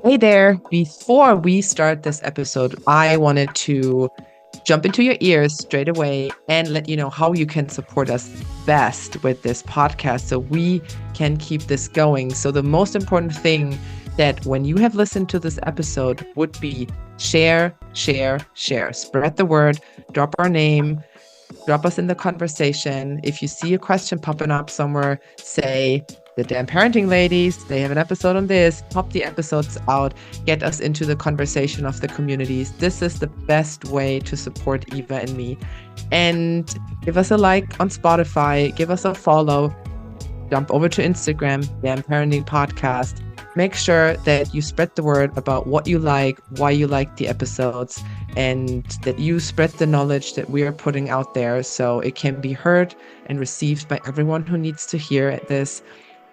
Hey there. Before we start this episode, I wanted to jump into your ears straight away and let you know how you can support us best with this podcast so we can keep this going. So, the most important thing that when you have listened to this episode would be share, share, share. Spread the word, drop our name, drop us in the conversation. If you see a question popping up somewhere, say, the Damn Parenting Ladies, they have an episode on this. Pop the episodes out, get us into the conversation of the communities. This is the best way to support Eva and me. And give us a like on Spotify, give us a follow, jump over to Instagram, Damn Parenting Podcast. Make sure that you spread the word about what you like, why you like the episodes, and that you spread the knowledge that we are putting out there so it can be heard and received by everyone who needs to hear this.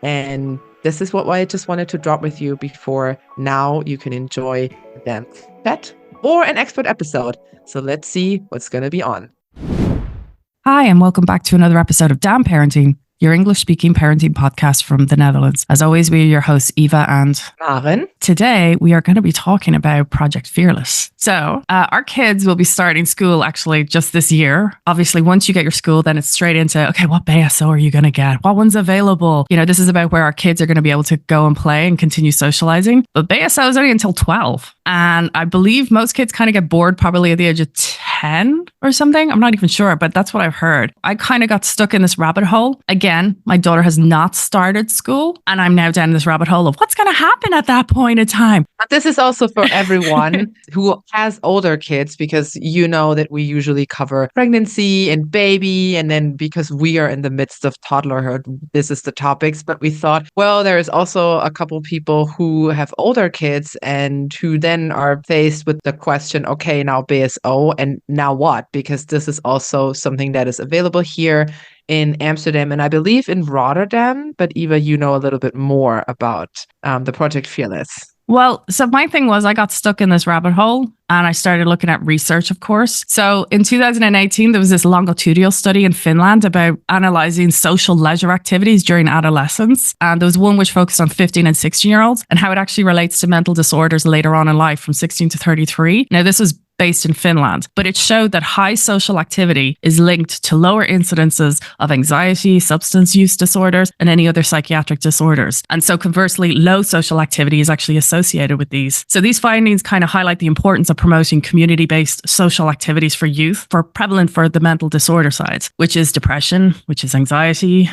And this is what I just wanted to drop with you before now you can enjoy them chat or an expert episode. So let's see what's going to be on. Hi, and welcome back to another episode of Damn Parenting, your English-speaking parenting podcast from the Netherlands. As always, we are your hosts, Eva and Maren. Today, we are going to be talking about Project Fearless. So, our kids will be starting school actually just this year. Obviously, once you get your school, then it's straight into, okay, what BSO are you going to get? What one's available? You know, this is about where our kids are going to be able to go and play and continue socializing. But BSO is only until 12. And I believe most kids kind of get bored probably at the age of 10 or something. I'm not even sure, but that's what I've heard. I kind of got stuck in this rabbit hole. Again, my daughter has not started school, and I'm now down in this rabbit hole of what's going to happen at that point in time. But this is also for everyone who has older kids, because you know that we usually cover pregnancy and baby. And then because we are in the midst of toddlerhood, this is the topics. But we thought, well, there is also a couple people who have older kids and who then are faced with the question, okay, now BSO and now what? Because this is also something that is available here in Amsterdam and I believe in Rotterdam. But Eva, you know a little bit more about the Project Fearless. Well, so my thing was I got stuck in this rabbit hole and I started looking at research, of course. So in 2018, there was this longitudinal study in Finland about analyzing social leisure activities during adolescence. And there was one which focused on 15 and 16-year-olds and how it actually relates to mental disorders later on in life from 16 to 33. Now, this was based in Finland, but it showed that high social activity is linked to lower incidences of anxiety, substance use disorders, and any other psychiatric disorders. And so conversely, low social activity is actually associated with these. So these findings kind of highlight the importance of promoting community-based social activities for youth, for prevalent for the mental disorder sides, which is depression, which is anxiety,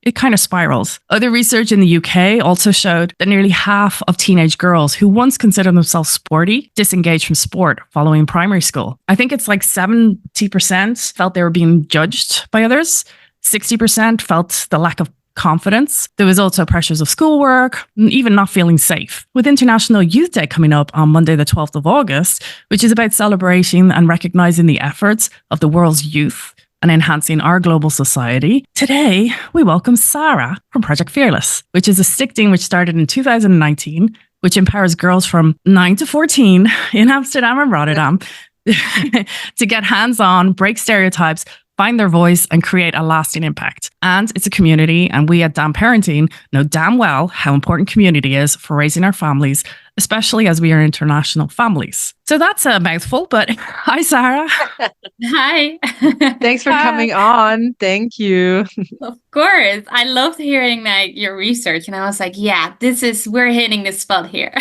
it kind of spirals. Other research in the UK also showed that nearly half of teenage girls who once considered themselves sporty disengaged from sport following primary school. I think it's like 70% felt they were being judged by others. 60% felt the lack of confidence. There was also pressures of schoolwork, even not feeling safe. With International Youth Day coming up on Monday, the 12th of August, which is about celebrating and recognizing the efforts of the world's youth and enhancing our global society. Today, we welcome Sara from Project Fearless, which is a stick team which started in 2019, which empowers girls from 9 to 14 in Amsterdam and Rotterdam to get hands-on, break stereotypes, find their voice, and create a lasting impact. And it's a community, and we at Damn Parenting know damn well how important community is for raising our families, especially as we are international families. So that's a mouthful, but hi, Sara. Hi. Thanks for coming on. Thank you. Of course. I loved hearing your research, and I was like, yeah, we're hitting this spot here.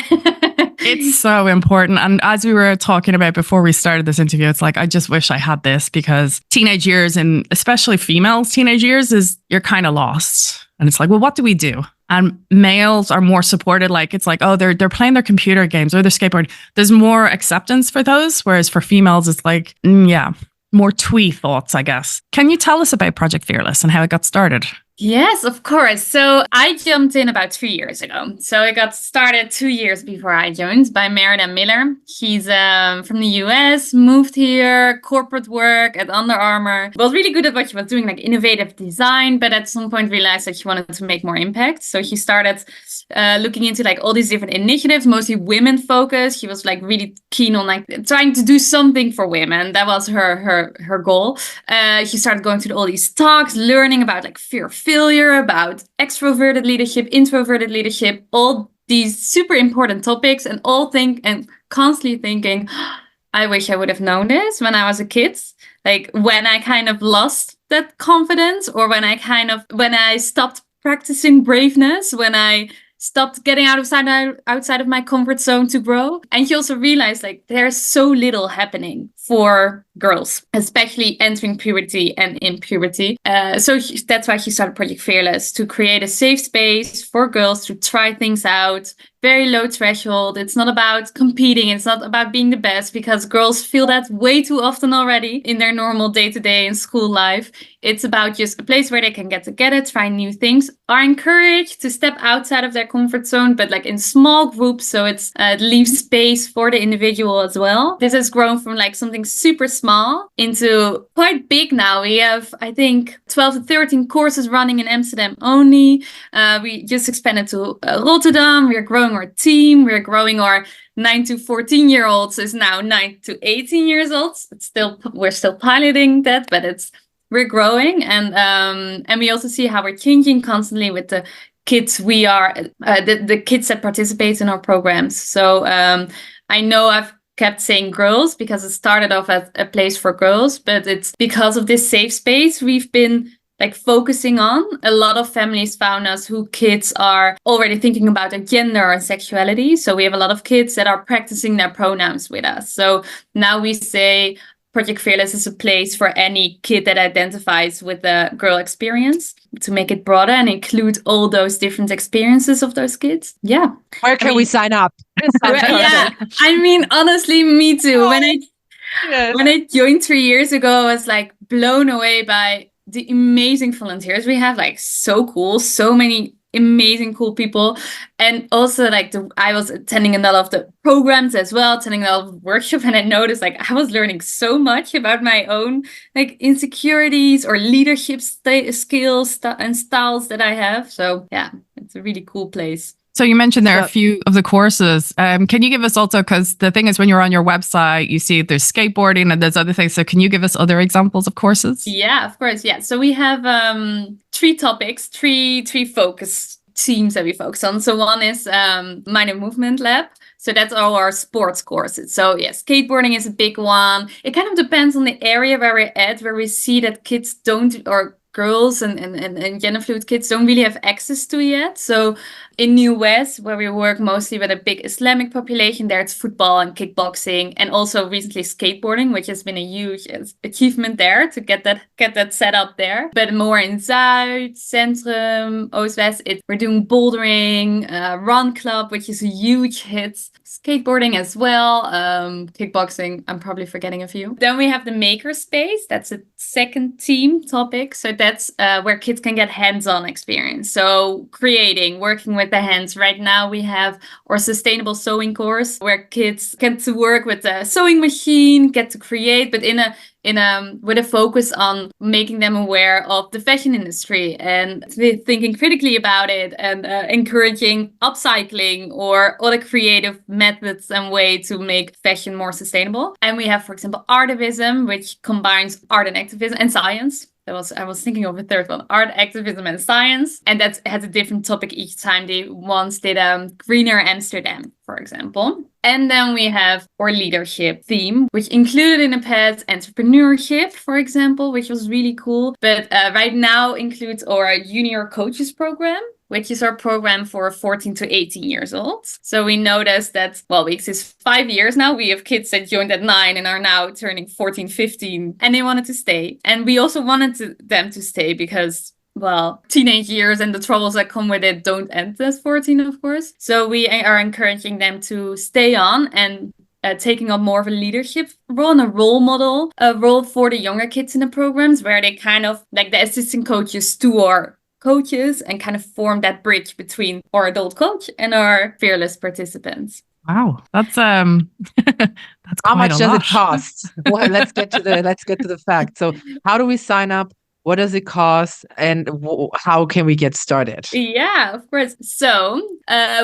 It's so important. And as we were talking about before we started this interview, it's like, I just wish I had this, because teenage years, and especially females' teenage years, is you're kind of lost. And it's like, well, what do we do? And males are more supported. Like, it's like, oh, they're playing their computer games or they're skateboarding. There's more acceptance for those. Whereas for females, it's like, more twee thoughts, I guess. Can you tell us about Project Fearless and how it got started? Yes, of course. So I jumped in about 3 years ago. So it got started 2 years before I joined by Meredith Miller. He's from the US, moved here, corporate work at Under Armour. Was really good at what he was doing, like innovative design, but at some point realized that he wanted to make more impact. So he started looking into like all these different initiatives, mostly women focused. He was like really keen on like trying to do something for women. That was her goal. He started going to all these talks, learning about like fear of failure, about extroverted leadership, introverted leadership, all these super important topics and constantly thinking, I wish I would have known this when I was a kid. Like when I kind of lost that confidence, or when I stopped practicing braveness, when I stopped getting outside of my comfort zone to grow. And you also realize like there's so little happening for girls, especially entering puberty and in puberty. So that's why she started Project Fearless, to create a safe space for girls to try things out. Very low threshold. It's not about competing. It's not about being the best, because girls feel that way too often already in their normal day-to-day and school life. It's about just a place where they can get together, try new things, are encouraged to step outside of their comfort zone, but like in small groups. So it leaves space for the individual as well. This has grown from like something super small into quite big now. We have, I think, 12 to 13 courses running in Amsterdam only. We just expanded to Rotterdam. We are growing our team. We're growing our 9 to 14-year-olds is now 9 to 18 years old. We're still piloting that, but we're growing, and we also see how we're changing constantly with the kids the kids that participate in our programs. So I know I've kept saying girls because it started off as a place for girls, but it's because of this safe space we've been like focusing on. A lot of families found us who kids are already thinking about their gender and sexuality. So we have a lot of kids that are practicing their pronouns with us. So now we say Project Fearless is a place for any kid that identifies with the girl experience, to make it broader and include all those different experiences of those kids. Yeah. Where can we sign up? Yeah. I mean, honestly, me too. When I joined 3 years ago, I was like blown away by the amazing volunteers we have. Like, so cool. So many amazing, cool people. And also like I was attending a lot of the programs as well, attending a lot of workshops, and I noticed like I was learning so much about my own like insecurities or leadership skills and styles that I have. So yeah, it's a really cool place. So you mentioned there are a few of the courses. Can you give us also, because the thing is when you're on your website, you see there's skateboarding and there's other things. So can you give us other examples of courses? Yeah, of course. Yeah. So we have 3 topics, three focus themes that we focus on. So one is Mind and Movement Lab. So that's all our sports courses. So yeah, skateboarding is a big one. It kind of depends on the area where we're at, where we see that kids don't, or girls and gender fluid kids don't really have access to yet. So in New West, where we work mostly with a big Islamic population, there it's football and kickboxing, and also recently skateboarding, which has been a huge achievement there to get that set up there. But more in Zuid, Centrum, Oost-West, we're doing bouldering, run club, which is a huge hit, skateboarding as well, kickboxing, I'm probably forgetting a few. Then we have the maker space. That's a second team topic. So that's where kids can get hands-on experience. So creating, working with the hands. Right now we have our sustainable sewing course where kids get to work with a sewing machine, get to create, but with a focus on making them aware of the fashion industry and thinking critically about it, and encouraging upcycling or other creative methods and way to make fashion more sustainable. And we have, for example, artivism, which combines art and activism and science. I was thinking of a third one, art, activism, and science. And that has a different topic each time. They once did Greener Amsterdam, for example. And then we have our leadership theme, which included in the past entrepreneurship, for example, which was really cool. But right now includes our junior coaches program, which is our program for 14 to 18 years old. So we noticed that, well, we exist 5 years now. We have kids that joined at 9 and are now turning 14, 15, and they wanted to stay. And we also wanted them to stay because, well, teenage years and the troubles that come with it don't end as 14, of course. So we are encouraging them to stay on and taking on more of a leadership role and a role model, a role for the younger kids in the programs, where they kind of like the assistant coaches to our coaches and kind of form that bridge between our adult coach and our fearless participants. Wow, that's that's how much does it cost? Well, let's get to the facts. So how do we sign up? What does it cost? And how can we get started? Yeah, of course. So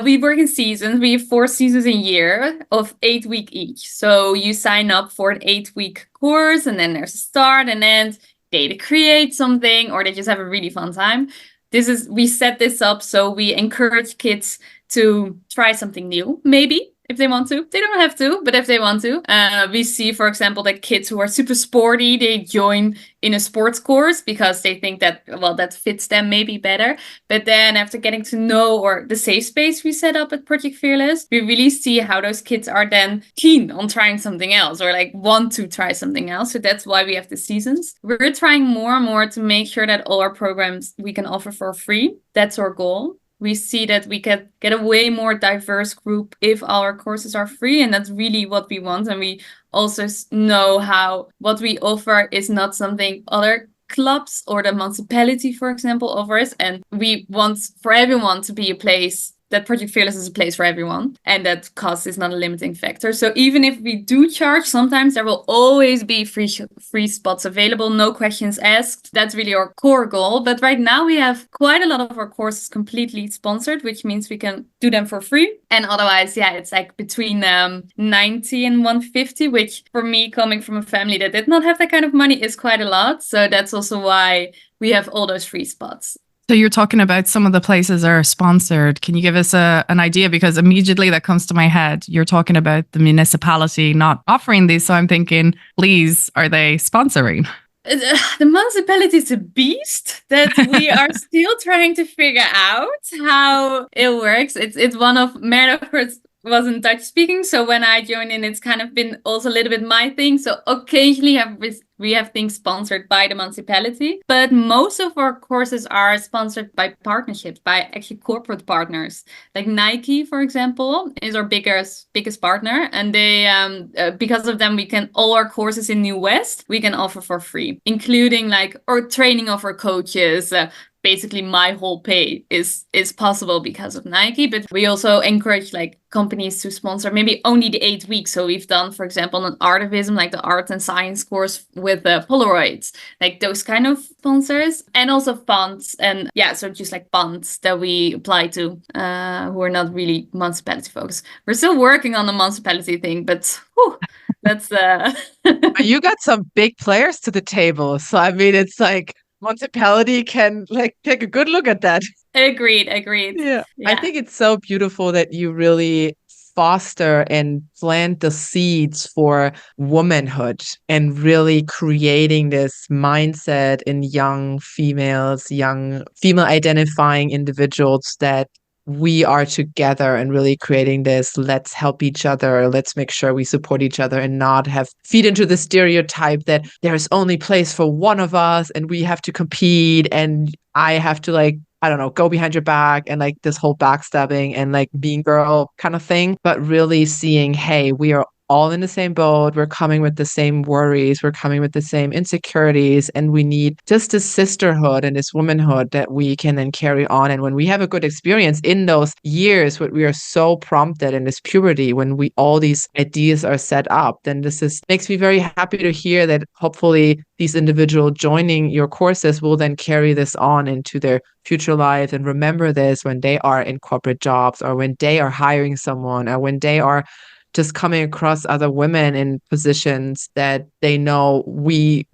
we work in seasons. We have 4 seasons a year of 8 weeks each. So you sign up for an 8-week course, and then there's a start and end. They create something, or they just have a really fun time. We set this up so we encourage kids to try something new, maybe. If they want to. They don't have to, but if they want to. We see, for example, that kids who are super sporty, they join in a sports course because they think that, well, that fits them maybe better. But then after getting to know, or the safe space we set up at Project Fearless, we really see how those kids are then keen on trying something else, or like want to try something else. So that's why we have the seasons. We're trying more and more to make sure that all our programs we can offer for free. That's our goal. We see that we can get a way more diverse group if our courses are free. And that's really what we want. And we also know how what we offer is not something other clubs or the municipality, for example, offers. And we want for everyone to be a place that Project Fearless is a place for everyone, and that cost is not a limiting factor. So even if we do charge, sometimes there will always be free spots available, no questions asked. That's really our core goal. But right now we have quite a lot of our courses completely sponsored, which means we can do them for free. And otherwise, yeah, it's like between 90 and 150, which for me, coming from a family that did not have that kind of money, is quite a lot. So that's also why we have all those free spots. So you're talking about some of the places are sponsored. Can you give us an idea? Because immediately that comes to my head. You're talking about the municipality not offering these. So I'm thinking, please, are they sponsoring? The municipality is a beast that we are still trying to figure out how it works. It's one of Maren wasn't Dutch speaking, so when I joined in, it's kind of been also a little bit my thing. So occasionally we have things sponsored by the municipality, but most of our courses are sponsored by partnerships, by actually corporate partners. Like Nike, for example, is our biggest partner, and they because of them, we can all our courses in New West we can offer for free, including like our training of our coaches. Basically my whole pay is possible because of Nike, but we also encourage like companies to sponsor maybe only the 8 weeks. So we've done, for example, an artivism, like the art and science course with Polaroids, like those kind of sponsors, and also funds. And yeah, so just like funds that we apply to who are not really municipality focused. We're still working on the municipality thing, but whew, that's You got some big players to the table. So I mean, it's like municipality can like take a good look at that. Agreed. Yeah. I think it's so beautiful that you really foster and plant the seeds for womanhood and really creating this mindset in young females, young female identifying individuals that we are together and really creating this, let's help each other, let's make sure we support each other and not feed into the stereotype that there's only place for one of us and we have to compete and I have to like, I don't know, go behind your back and like this whole backstabbing and like mean girl kind of thing, but really seeing, hey, we are all in the same boat. We're coming with the same worries. We're coming with the same insecurities. And we need just this sisterhood and this womanhood that we can then carry on. And when we have a good experience in those years, when we are so prompted in this puberty, when all these ideas are set up, then makes me very happy to hear that hopefully these individuals joining your courses will then carry this on into their future lives and remember this when they are in corporate jobs or when they are hiring someone or when they are just coming across other women in positions that they know we're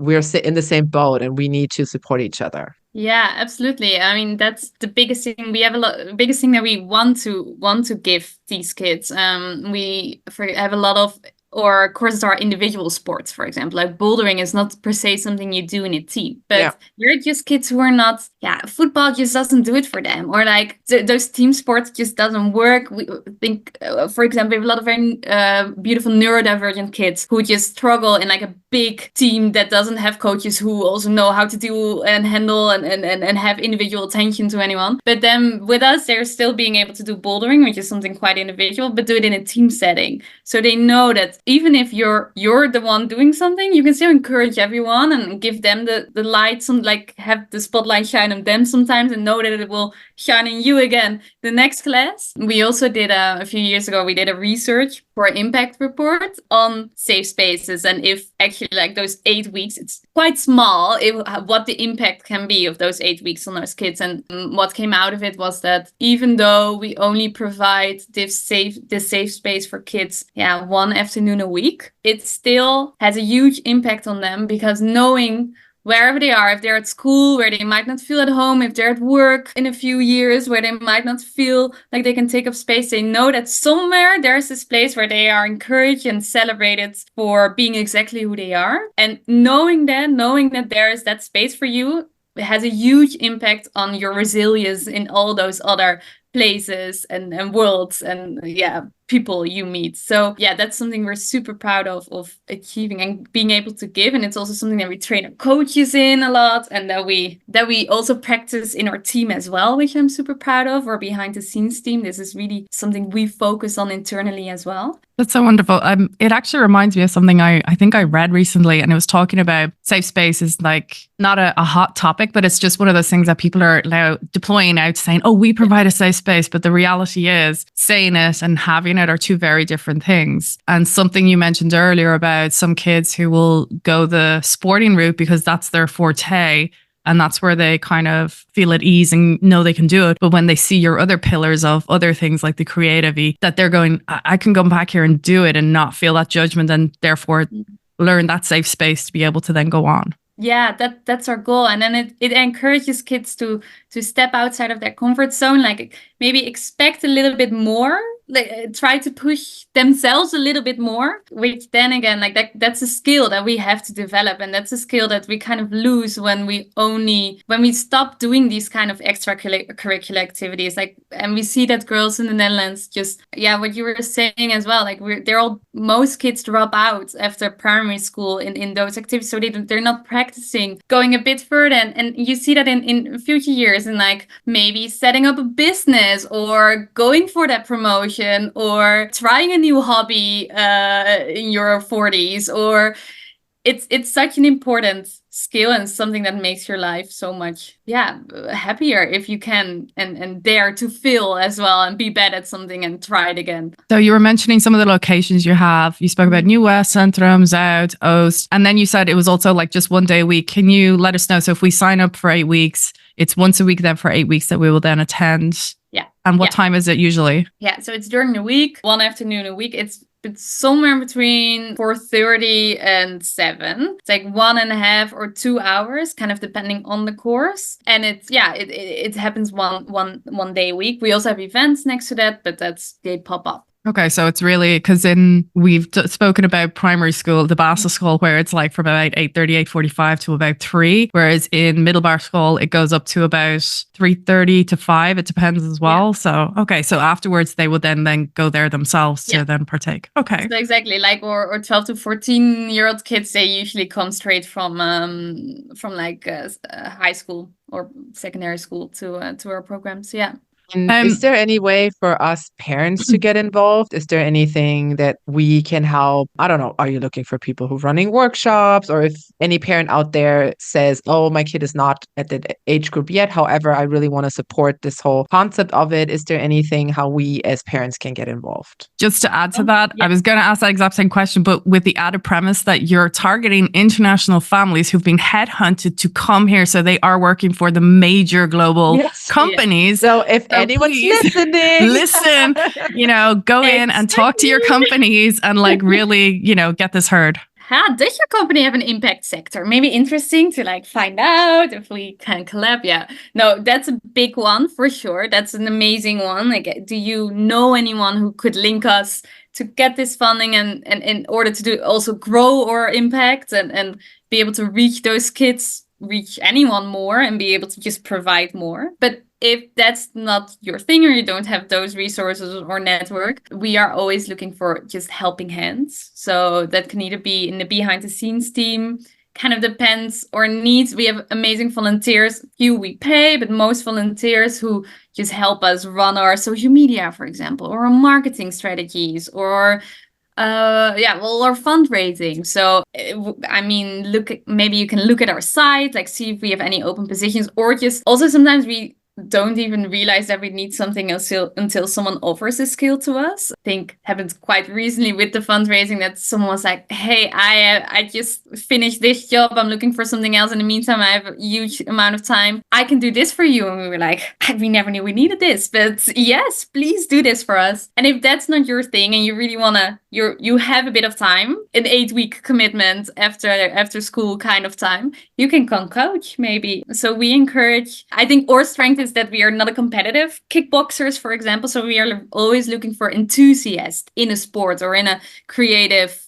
in the same boat and we need to support each other. Yeah, absolutely. I mean, that's the biggest thing. We have biggest thing that we want to give these kids. We have a lot of, or courses are individual sports, for example. Like bouldering is not per se something you do in a team, but you're just kids who are not, football just doesn't do it for them. Or like those team sports just doesn't work. We think, for example, we have a lot of very beautiful neurodivergent kids who just struggle in like a big team that doesn't have coaches who also know how to do and handle and have individual attention to anyone. But then with us, they're still being able to do bouldering, which is something quite individual, but do it in a team setting. So they know that even if you're the one doing something, you can still encourage everyone and give them the light, like have the spotlight shine on them sometimes and know that it will shine on you again the next class. We also did a few years ago, we did a research for an impact report on safe spaces. And if actually like those 8 weeks, it's quite small, what the impact can be of those 8 weeks on those kids. And what came out of it was that even though we only provide this safe space for kids, one afternoon a week, it still has a huge impact on them because knowing wherever they are, if they're at school where they might not feel at home, if they're at work in a few years where they might not feel like they can take up space, they know that somewhere there's this place where they are encouraged and celebrated for being exactly who they are. And knowing that there is that space for you, it has a huge impact on your resilience in all those other places and worlds and people you meet. So that's something we're super proud of achieving and being able to give. And it's also something that we train our coaches in a lot, and that we also practice in our team as well, which I'm super proud of. Our behind the scenes team, this is really something we focus on internally as well. That's so wonderful. It actually reminds me of something I think I read recently, and it was talking about safe space is like not a hot topic, but it's just one of those things that people are now deploying out, saying, oh, we provide a safe space. But the reality is saying it and having it are two very different things. And something you mentioned earlier about some kids who will go the sporting route because that's their forte, and that's where they kind of feel at ease and know they can do it. But when they see your other pillars of other things like the creative, that they're going, I can go back here and do it and not feel that judgment, and therefore learn that safe space to be able to then go on. Yeah, that's our goal. And then it encourages kids to step outside of their comfort zone, like maybe expect a little bit more, like try to push themselves a little bit more, which then again, like that's a skill that we have to develop. And that's a skill that we kind of lose when we stop doing these kind of extracurricular activities. Like, and we see that girls in the Netherlands just, what you were saying as well, like most kids drop out after primary school in those activities. So they're not practicing going a bit further. And you see that in future years, and like maybe setting up a business or going for that promotion or trying a new hobby in your 40s, or it's such an important skill and something that makes your life so much happier if you can and dare to fail as well and be bad at something and try it again. So you were mentioning some of the locations you have. You spoke about New West, Centrum, Zuid, Oost, and then you said it was also like just one day a week. Can you let us know? So if we sign up for 8 weeks, it's once a week then for 8 weeks that we will then attend. Yeah. And what time is it usually? Yeah, so it's during the week, one afternoon a week. It's somewhere between 4:30 and 7. It's like 1.5 or 2 hours, kind of depending on the course. And it happens one day a week. We also have events next to that, but they pop up. Okay, so it's really, because we've spoken about primary school, the Basel school, where it's like from about 8:30, 8:45 to about 3, whereas in Middelbaar school, it goes up to about 3:30 to 5. It depends as well. Yeah. So afterwards, they would then go there themselves to then partake. Okay. So exactly, like or 12 to 14-year-old kids, they usually come straight from high school or secondary school to our programs. Yeah. Is there any way for us parents to get involved? Is there anything that we can help? I don't know. Are you looking for people who are running workshops? Or if any parent out there says, oh, my kid is not at the age group yet. However, I really want to support this whole concept of it. Is there anything how we as parents can get involved? Just to add to that, I was going to ask that exact same question, but with the added premise that you're targeting international families who've been headhunted to come here. So they are working for the major global companies. So if anyone's listening, listen, go in and talk to your companies and like really, get this heard. Does your company have an impact sector? Maybe interesting to like find out if we can collab. Yeah, no, that's a big one for sure. That's an amazing one. Like, do you know anyone who could link us to get this funding and in order to also grow our impact and be able to reach those kids, reach anyone more and be able to just provide more? But if that's not your thing or you don't have those resources or network, we are always looking for just helping hands. So that can either be in the behind the scenes team, kind of depends on needs. We have amazing volunteers, few we pay, but most volunteers who just help us run our social media, for example, or our marketing strategies, or our fundraising. So maybe you can look at our site, like see if we have any open positions, or just also sometimes we don't even realize that we need something until someone offers a skill to us. I think happened quite recently with the fundraising that someone was like, hey, I just finished this job. I'm looking for something else. In the meantime, I have a huge amount of time. I can do this for you. And we were like, we never knew we needed this, but yes, please do this for us. And if that's not your thing and you really want to, you have a bit of time, an 8-week commitment after school kind of time, you can come coach maybe. So we encourage, I think our strength is that we are not a competitive kickboxers, for example. So we are always looking for enthusiasts in a sport or in a creative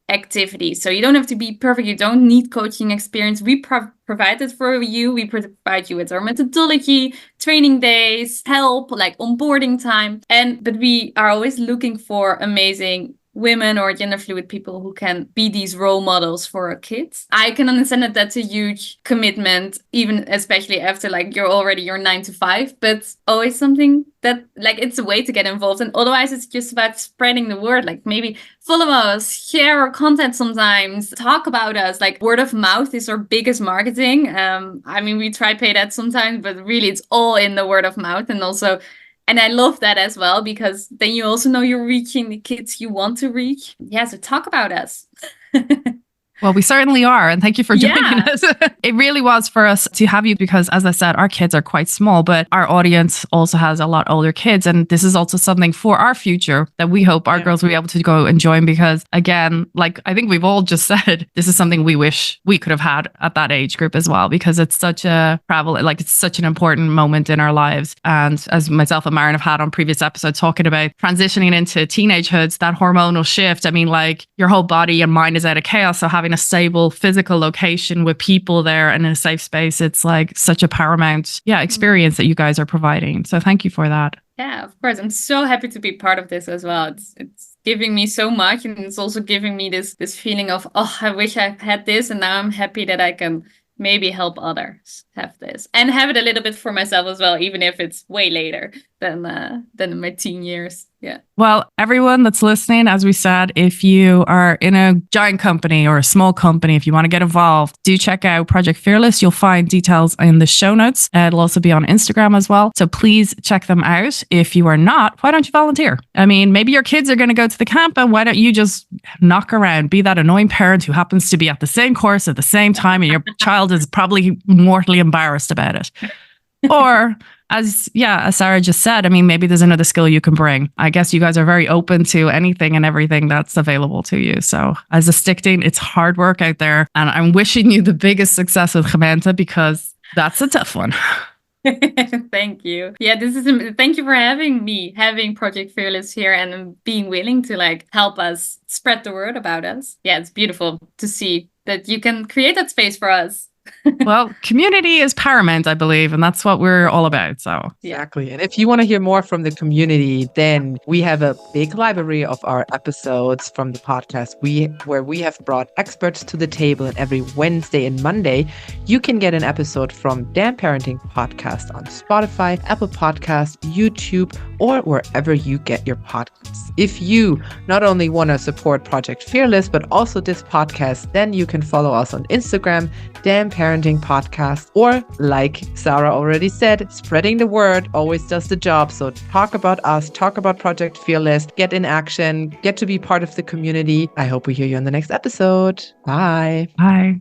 activity. So you don't have to be perfect. You don't need coaching experience. We provide it for you. We provide you with our methodology, training days, help, like onboarding time. But we are always looking for amazing women or gender fluid people who can be these role models for our kids. I can understand that that's a huge commitment, even especially after like you're already your 9 to 5, but always something that like it's a way to get involved. And otherwise it's just about spreading the word, like maybe follow us, share our content sometimes, talk about us. Like word of mouth is our biggest marketing. I mean, we try pay that sometimes, but really it's all in the word of mouth. And I love that as well, because then you also know you're reaching the kids you want to reach. Yeah, so talk about us. Well, we certainly are. And thank you for joining us. It really was for us to have you because, as I said, our kids are quite small, but our audience also has a lot older kids. And this is also something for our future that we hope our girls will be able to go and join because, again, like I think we've all just said, this is something we wish we could have had at that age group as well, because it's such a like it's such an important moment in our lives. And as myself and Maren have had on previous episodes talking about transitioning into teenagehoods, that hormonal shift, I mean, like your whole body and mind is out of chaos. So having a stable physical location with people there and in a safe space, it's like such a paramount experience that you guys are providing. So thank you for that. Yeah, of course. I'm so happy to be part of this as well. It's giving me so much, and it's also giving me this feeling of, oh, I wish I had this, and now I'm happy that I can maybe help others have this and have it a little bit for myself as well, even if it's way later than in my teen years. Yeah. Well, everyone that's listening, as we said, if you are in a giant company or a small company, if you want to get involved, do check out Project Fearless. You'll find details in the show notes. It'll also be on Instagram as well. So please check them out. If you are not, why don't you volunteer? I mean, maybe your kids are going to go to the camp, and why don't you just knock around, be that annoying parent who happens to be at the same course at the same time, and your child is probably mortally embarrassed about it. Or as Sara just said, I mean, maybe there's another skill you can bring. I guess you guys are very open to anything and everything that's available to you. So as a stickting, it's hard work out there. And I'm wishing you the biggest success with Gementa because that's a tough one. Thank you. Yeah, thank you for having Project Fearless here and being willing to like help us spread the word about us. Yeah, it's beautiful to see that you can create that space for us. Well, community is paramount, I believe, and that's what we're all about. So exactly. And if you want to hear more from the community, then we have a big library of our episodes from the podcast where we have brought experts to the table. And every Wednesday and Monday, you can get an episode from Damn Parenting Podcast on Spotify, Apple Podcasts, YouTube, or wherever you get your podcasts. If you not only want to support Project Fearless, but also this podcast, then you can follow us on Instagram, Damn Parenting Podcast, or like Sara already said, spreading the word always does the job. So talk about us, talk about Project Fearless, get in action, get to be part of the community. I hope we hear you on the next episode. Bye. Bye.